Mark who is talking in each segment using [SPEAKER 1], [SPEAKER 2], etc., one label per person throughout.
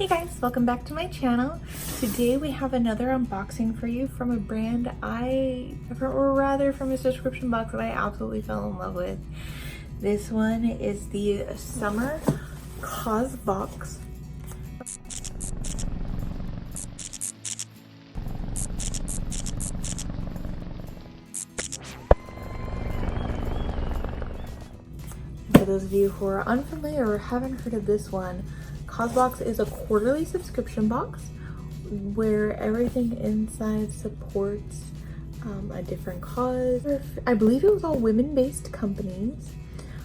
[SPEAKER 1] Hey guys, welcome back to my channel. Today we have another unboxing for you from a brand or rather from a subscription box that I absolutely fell in love with. This one is the Summer Causebox. For those of you who are unfamiliar or haven't heard of this one, Causebox is a quarterly subscription box where everything inside supports a different cause. I believe it was all women-based companies.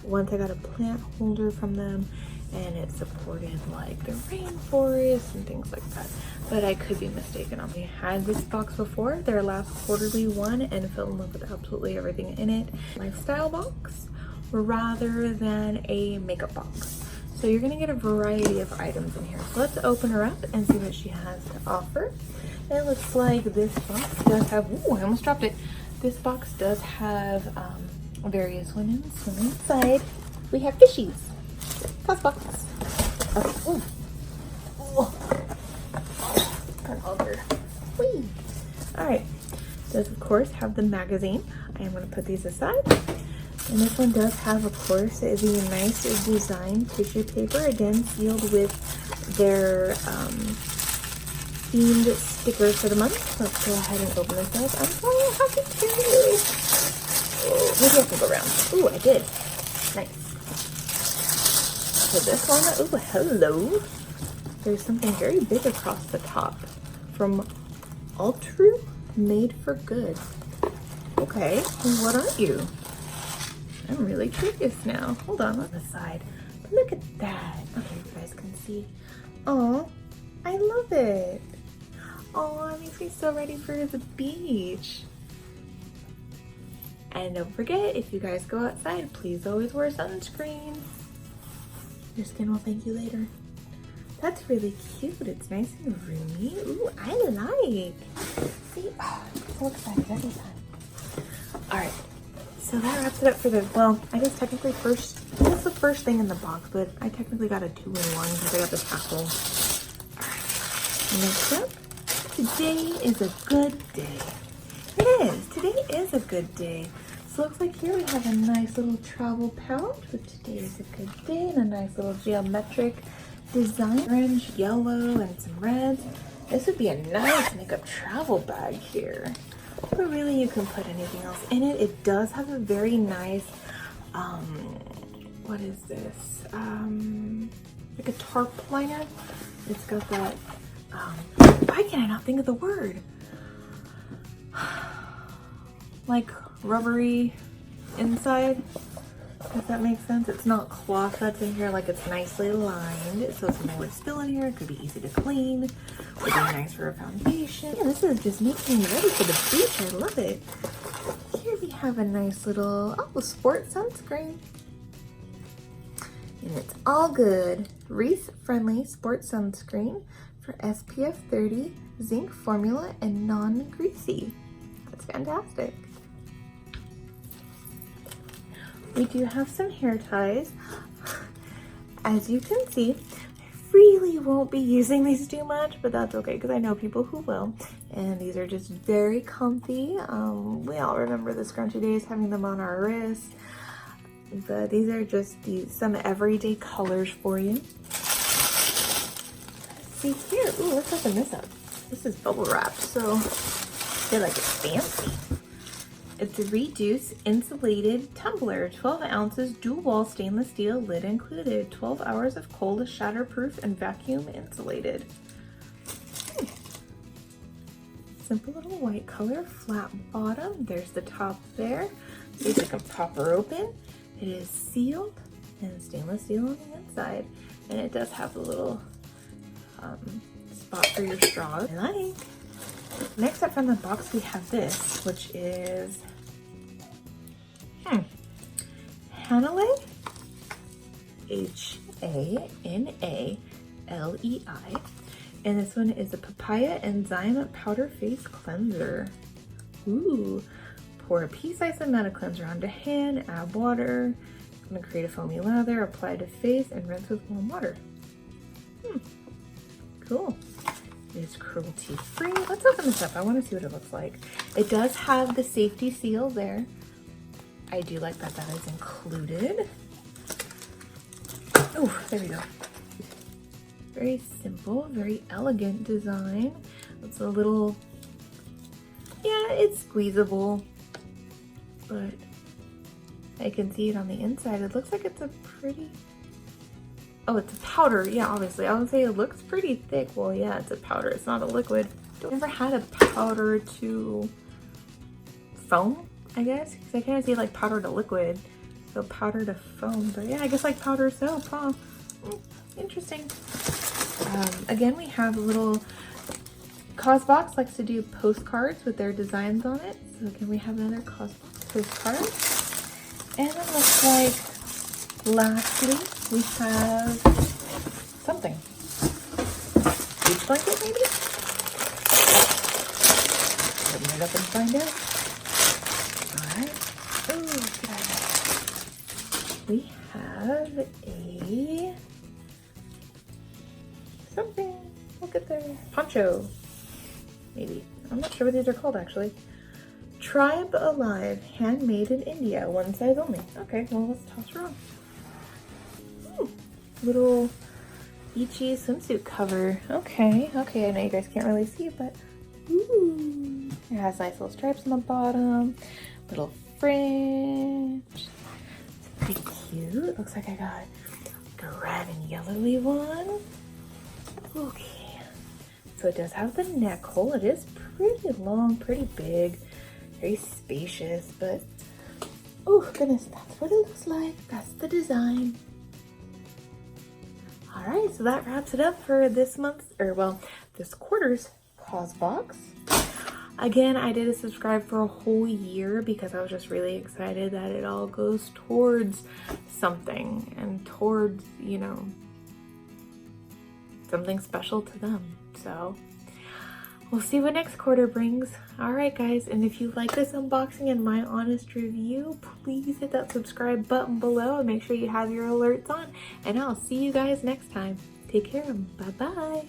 [SPEAKER 1] Once I got a plant holder from them and it supported like the rainforest and things like that, but I could be mistaken. I had this box before, their last quarterly one, and fell in love with absolutely everything in it. Lifestyle box rather than a makeup box. So you're gonna get a variety of items in here. So let's open her up and see what she has to offer. It looks like this box does have, ooh, I almost dropped it. This box does have various women. So inside we have fishies. Causebox. Okay, ooh. An auger. Whee! All right, does of course have the magazine. I am gonna put these aside. And this one does have, of course, the nice design tissue paper, again sealed with their themed stickers for the month. Let's go ahead and open this up. I'm so happy to. Oh, maybe I can go around. Ooh, I did. Nice. So this one, ooh, hello. There's something very big across the top from Altru Made for Good. Okay, and what are you? I'm really curious now. Hold on the side. But look at that. Okay, you guys can see. Oh, I love it. Oh, it makes me so ready for the beach. And don't forget, if you guys go outside, please always wear sunscreen. Your skin will thank you later. That's really cute. It's nice and roomy. Ooh, I like. See, oh, I'm so excited every time. All right. So that wraps it up for the, well, I guess technically that's the first thing in the box, but I technically got a 2-in-1 because I got this apple. Alright, next up, today is a good day. It is, today is a good day. So it looks like here we have a nice little travel pouch, which today is a good day, and a nice little geometric design. Orange, yellow, and some reds. This would be a nice makeup travel bag here. But really you can put anything else in it. It does have a very nice, what is this? Like a tarp liner. It's got that, why can I not think of the word? Like rubbery inside. Does that make sense? It's not cloth that's in here, like it's nicely lined. So it's no spill in here. It could be easy to clean. Would be nice for a foundation. Yeah, this is just making me ready for the beach. I love it. Here we have a nice little, sport sunscreen. And it's all good. Wreath-friendly sport sunscreen for SPF 30, zinc formula, and non-greasy. That's fantastic. We do have some hair ties. As you can see, I really won't be using these too much, but that's okay because I know people who will. And these are just very comfy. We all remember the scrunchy days having them on our wrists. But these are just some everyday colors for you. See here, ooh, let's open this up. This is bubble wrapped, so I feel like it's fancy. It's a reduce insulated tumbler, 12 ounces, dual wall stainless steel, lid included, 12 hours of cold, shatterproof, and vacuum insulated. Simple little white color, flat bottom. There's the top there. So you can pop her open. It is sealed and stainless steel on the inside. And it does have a little spot for your straw. I like. Next up from the box, we have this, which is Hanalei, Hanalei, and this one is a papaya enzyme powder face cleanser. Ooh, pour a pea-sized amount of cleanser onto hand, add water. I'm gonna create a foamy lather, apply to face, and rinse with warm water. Cool. It is cruelty free. Let's open this up. I want to see what it looks like. It does have the safety seal there. I do like that that is included. Oh, there we go. Very simple, very elegant design. It's a little, yeah, it's squeezable, but I can see it on the inside. It looks like it's a pretty, oh, it's a powder. Yeah, obviously. I would say it looks pretty thick. Well, yeah, it's a powder. It's not a liquid. I've never had a powder to foam, I guess, because I kind of see like powder to liquid. So powder to foam, but yeah, I guess like powder soap, huh? Interesting. Again, we have a little, Causebox likes to do postcards with their designs on it. So again, we have another Causebox postcard. And it looks like, lastly, we have something. Beach blanket, maybe? Open it up and find out. Alright. Ooh, we have a something. Look at there. Poncho. Maybe. I'm not sure what these are called actually. Tribe Alive, handmade in India, one size only. Okay, well let's toss her on. Little beachy swimsuit cover. Okay, okay, I know you guys can't really see, but ooh. It has nice little stripes on the bottom, little fringe. It's pretty cute. Looks like I got a red and yellowy one. Okay, so it does have the neck hole. It is pretty long, pretty big, very spacious, but oh goodness, that's what it looks like. That's the design. All right, so that wraps it up for this month's, or well, this quarter's Causebox. Again, I did a subscribe for a whole year because I was just really excited that it all goes towards something and towards, you know, something special to them. So we'll see what next quarter brings. All right, guys, and if you like this unboxing and my honest review, please hit that subscribe button below and make sure you have your alerts on, and I'll see you guys next time. Take care and bye-bye.